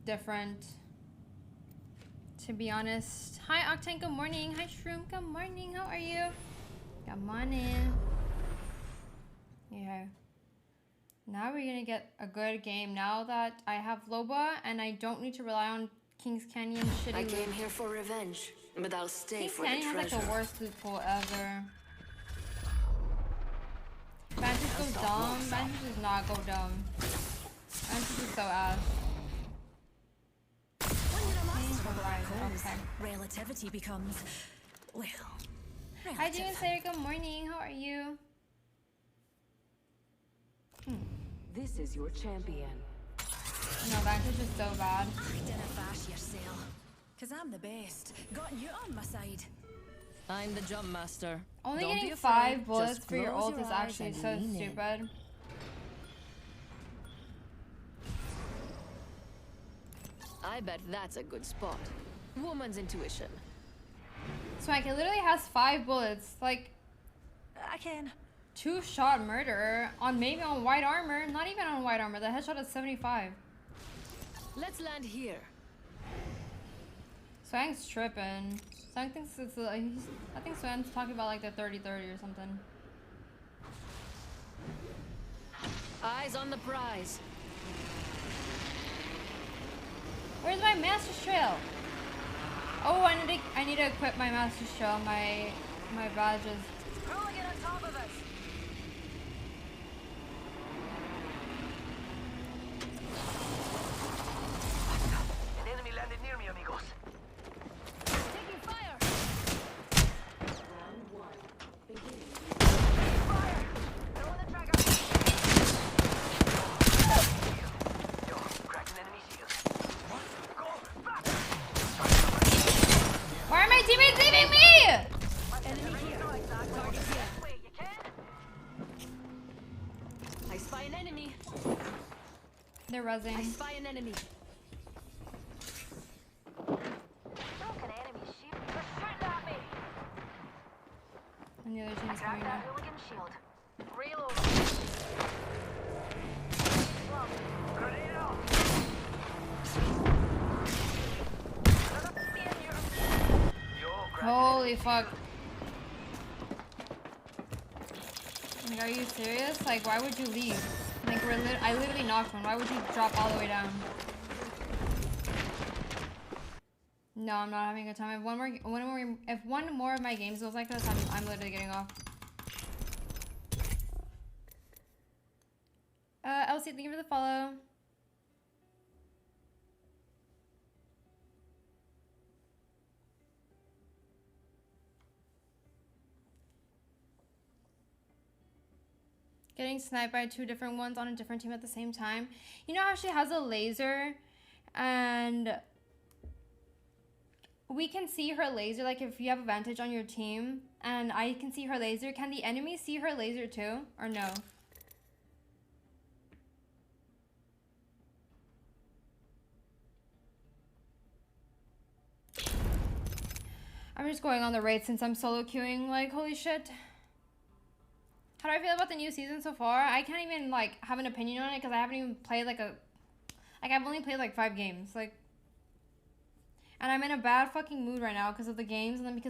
different, to be honest. Hi Octane, good morning. Hi Shroom, good morning. How are you? Come on in. Yeah. Now we're gonna get a good game now that I have Loba and I don't need to rely on King's Canyon shitty I loot. came here for revenge, but I'll stay King's for Canyon the treasure. has like the worst loot pool ever. Vantage goes dumb. Vantage does not go dumb. Vantage is so ass. Okay. Relativity becomes, well, Hi Demon Slayer, good morning. How are you? This is your champion. No, Vantage is so bad. Dinna bash yourself, cause I'm the best. Got you on my side. I'm the jump master. Only Don't be getting afraid, 5 bullets just for your close ult your is eyes actually and so lean in. stupid. I bet that's a good spot. Woman's intuition. Swank, it literally has 5 bullets. Like, I can. 2-shot murderer on maybe on white armor. Not even on white armor. The headshot is 75. Let's land here. Swank's tripping. Swank thinks it's I think Swank's talking about like the 30-30 or something. Eyes on the prize. Where's my Master's Trail? Oh, I need to equip my Master's Trail. My badges. Rolling it on top of us. An enemy landed near me, amigos. Taking fire. Round one. Beginning. Fire. Throwing the trigger. Yo, cracking enemy shield. What? Go back! Why are my teammates leaving me? Enemy here. Target here. Wait, you can? I spy an enemy. They're I rezzing. spy an enemy. Broken enemy shield. They're shooting at me. And the other team is Grab coming that now. hooligan shield. Reload. Grenade out! Yo, cracking Holy fuck. Like, are you serious? Like, why would you leave? Like, I literally knocked one. Why would you drop all the way down? No, I'm not having a good time. If one more of my games goes like this, I'm literally getting off. Elsie, thank you for the follow. Getting sniped by 2 different ones on a different team at the same time. You know how she has a laser and we can see her laser, like if you have advantage on your team and I can see her laser, can the enemy see her laser too or no? I'm just going on the raid since I'm solo queuing, like holy shit. How do I feel about the new season so far? I can't even like have an opinion on it because I haven't even played I've only played like 5 games, like, and I'm in a bad fucking mood right now because of the games and then because